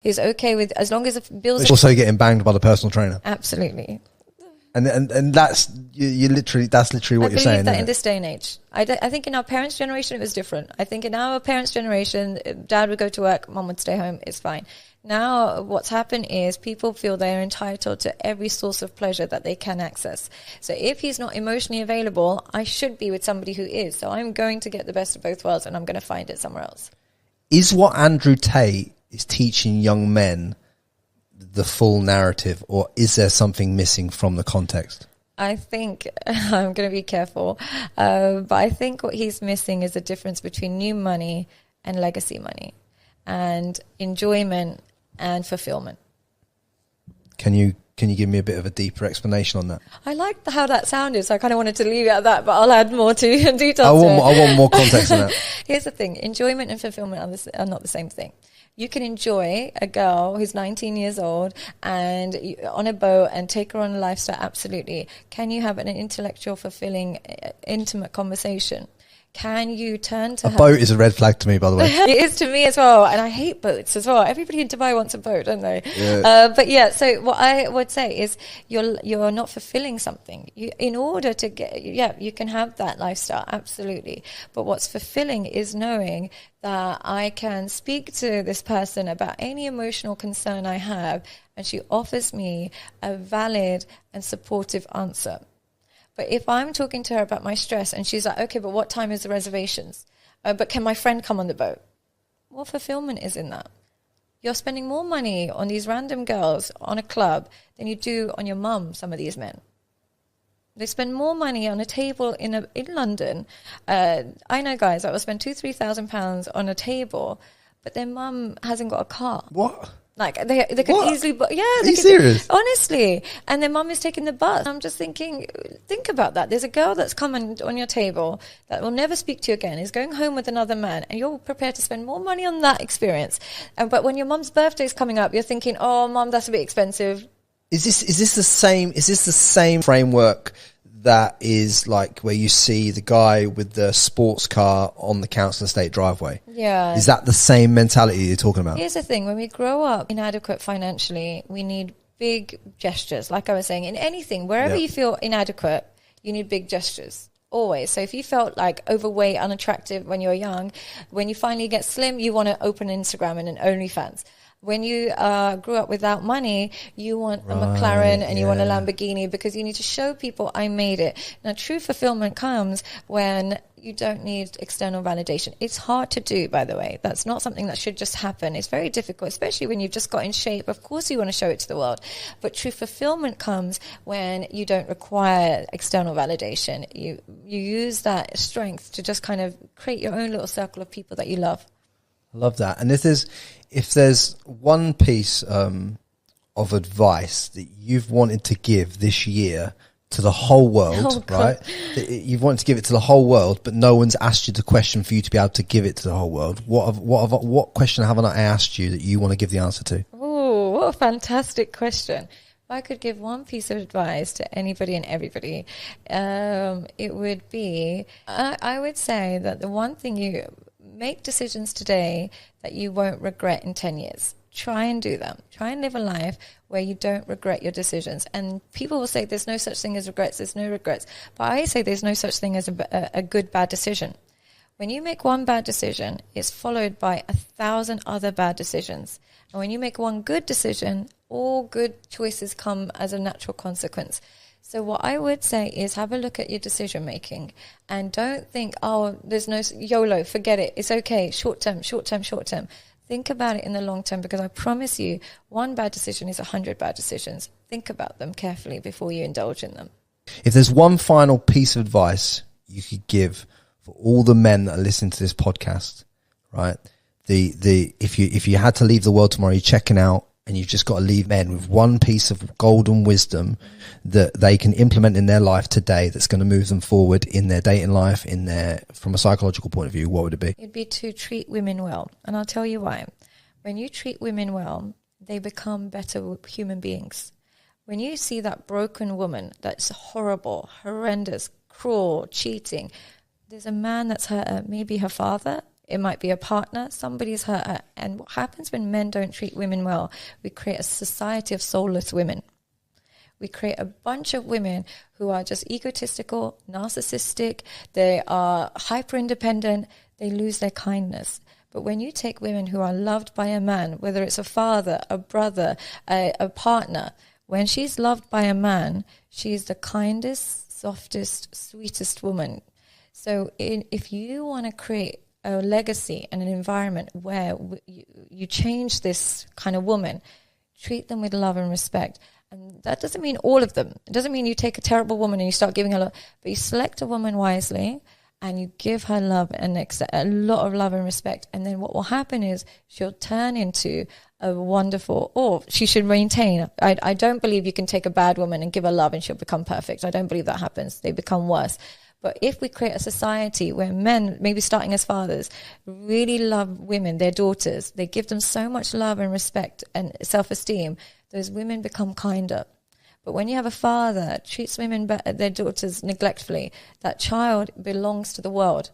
is okay with, as long as it bills. It's also getting banged by the personal trainer. Absolutely. And that's you literally, that's literally what you're saying. I believe that in this day and age. I think in our parents' generation it was different. I think in our parents' generation, dad would go to work, mom would stay home. It's fine. Now what's happened is people feel they're entitled to every source of pleasure that they can access. So if he's not emotionally available, I should be with somebody who is. So I'm going to get the best of both worlds, and I'm going to find it somewhere else. Is what Andrew Tate is teaching young men the full narrative, or is there something missing from the context? I think, I'm going to be careful, but I think what he's missing is the difference between new money and legacy money, and enjoyment and fulfillment. Can you give me a bit of a deeper explanation on that? I liked how that sounded, so I kind of wanted to leave it at that, but I'll add more to details. I want more context on that. Here's the thing. Enjoyment and fulfillment are not the same thing. You can enjoy a girl who's 19 years old and on a boat and take her on a lifestyle. Absolutely. Can you have an intellectual, fulfilling, intimate conversation? Can you turn to her? A boat is a red flag to me, by the way. It is to me as well. And I hate boats as well. Everybody in Dubai wants a boat, don't they? Yeah. But yeah, so what I would say is you're not fulfilling something. In order to get, you can have that lifestyle, absolutely. But what's fulfilling is knowing that I can speak to this person about any emotional concern I have, and she offers me a valid and supportive answer. But if I'm talking to her about my stress and she's like, okay, but what time is the reservations? But can my friend come on the boat? What fulfillment is in that? You're spending more money on these random girls on a club than you do on your mum, some of these men. They spend more money on a table in London. I know guys that will spend £2,000-3,000 on a table, but their mum hasn't got a car. What? Like they could easily, yeah. Are you serious? Honestly, and their mum is taking the bus. I'm just thinking, think about that. There's a girl that's coming on your table that will never speak to you again, is going home with another man, and you're prepared to spend more money on that experience. But when your mum's birthday is coming up, you're thinking, oh, mum, that's a bit expensive. Is this the same framework that is like where you see the guy with the sports car on the council estate driveway? Yeah. Is that the same mentality you're talking about? Here's the thing. When we grow up inadequate financially, we need big gestures. Like I was saying, in anything, wherever you feel inadequate, you need big gestures. Always. So if you felt like overweight, unattractive when you're young, when you finally get slim, you want to open Instagram and an OnlyFans. When you grew up without money, you want a McLaren and you want a Lamborghini, because you need to show people I made it. Now, true fulfillment comes when you don't need external validation. It's hard to do, by the way. That's not something that should just happen. It's very difficult, especially when you've just got in shape. Of course you want to show it to the world. But true fulfillment comes when you don't require external validation. You use that strength to just kind of create your own little circle of people that you love. I love that. And if there's one piece of advice that you've wanted to give this year to the whole world, right? You've wanted to give it to the whole world, but no one's asked you the question for you to be able to give it to the whole world. What question haven't I asked you that you want to give the answer to? Oh, what a fantastic question. If I could give one piece of advice to anybody and everybody, it would be, I would say that the one thing you make decisions today that you won't regret in 10 years. Try and do them. Try and live a life where you don't regret your decisions. And people will say there's no such thing as regrets. There's no regrets. But I say there's no such thing as a good, bad decision. When you make one bad decision, it's followed by 1,000 other bad decisions. And when you make one good decision, all good choices come as a natural consequence. So what I would say is have a look at your decision making and don't think, oh, there's no YOLO, forget it. It's okay. Short term, short term, short term. Think about it in the long term, because I promise you one bad decision is 100 bad decisions. Think about them carefully before you indulge in them. If there's one final piece of advice you could give for all the men that are listening to this podcast, right? If you had to leave the world tomorrow, you're checking out, and you've just got to leave men with one piece of golden wisdom that they can implement in their life today that's going to move them forward in their dating life, from a psychological point of view, what would it be? It'd be to treat women well. And I'll tell you why. When you treat women well, they become better human beings. When you see that broken woman that's horrible, horrendous, cruel, cheating, there's a man that's maybe her father, It might be a partner. Somebody's hurt her. And what happens when men don't treat women well? We create a society of soulless women. We create a bunch of women who are just egotistical, narcissistic. They are hyper-independent. They lose their kindness. But when you take women who are loved by a man, whether it's a father, a brother, a partner, when she's loved by a man, she's the kindest, softest, sweetest woman. So if you want to create a legacy and an environment where you change this kind of woman, treat them with love and respect. And that doesn't mean all of them. It doesn't mean you take a terrible woman and you start giving her love, but you select a woman wisely and you give her love and a lot of love and respect. And then what will happen is she'll turn into a wonderful, or she should maintain. I don't believe you can take a bad woman and give her love and she'll become perfect. I don't believe that happens. They become worse. But if we create a society where men, maybe starting as fathers, really love women, their daughters, they give them so much love and respect and self-esteem, those women become kinder. But when you have a father that treats women, their daughters neglectfully, that child belongs to the world.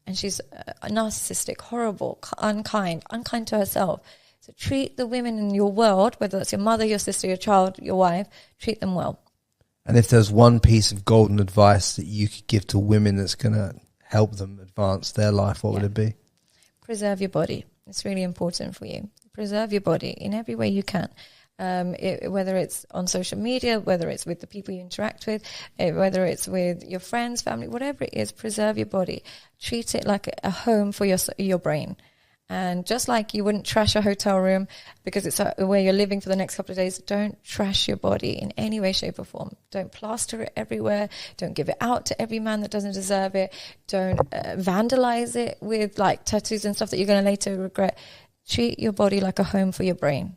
And she's narcissistic, horrible, unkind to herself. So treat the women in your world, whether that's your mother, your sister, your child, your wife, treat them well. And if there's one piece of golden advice that you could give to women that's going to help them advance their life, what would it be? Preserve your body. It's really important for you. Preserve your body in every way you can. Whether it's on social media, whether it's with the people you interact with, whether it's with your friends, family, whatever it is, preserve your body. Treat it like a home for your brain. And just like you wouldn't trash a hotel room because it's where you're living for the next couple of days, don't trash your body in any way, shape or form. Don't plaster it everywhere. Don't give it out to every man that doesn't deserve it. Don't vandalize it with like tattoos and stuff that you're going to later regret. Treat your body like a home for your brain.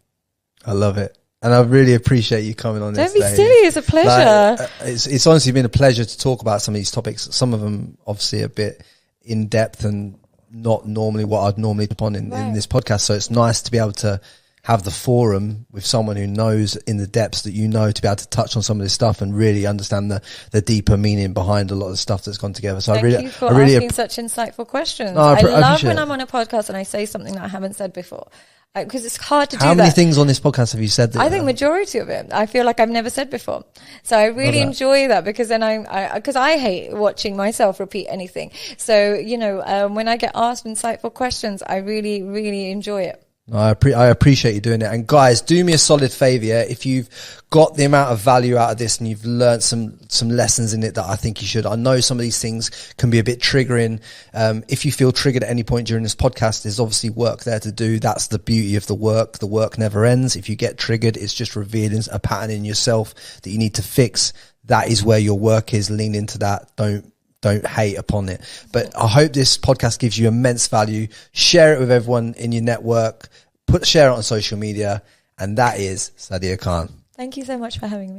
I love it. And I really appreciate you coming on this. Don't be silly. It's a pleasure. Like, it's honestly been a pleasure to talk about some of these topics. Some of them obviously a bit in depth and not normally what I'd normally put on in this podcast. So it's nice to be able to have the forum with someone who knows in the depths that you know, to be able to touch on some of this stuff and really understand the deeper meaning behind a lot of the stuff that's gone together. So Thank you for asking such insightful questions. No, I love when I'm on a podcast and I say something that I haven't said before. Because it's hard to do that. How many things on this podcast have you said that? I think majority of it, I feel like I've never said before. So I really enjoy that because then because I hate watching myself repeat anything. So, when I get asked insightful questions, I really, really enjoy it. I appreciate you doing it. And guys, do me a solid favor. If you've got the amount of value out of this and you've learned some lessons in it that I think you should, I know some of these things can be a bit triggering. If you feel triggered at any point during this podcast, there's obviously work there to do. That's the beauty of the work. The work never ends. If you get triggered, it's just revealing a pattern in yourself that you need to fix. That is where your work is. Lean into that. Don't hate upon it. But I hope this podcast gives you immense value. Share it with everyone in your network. Share it on social media. And that is Sadia Khan. Thank you so much for having me.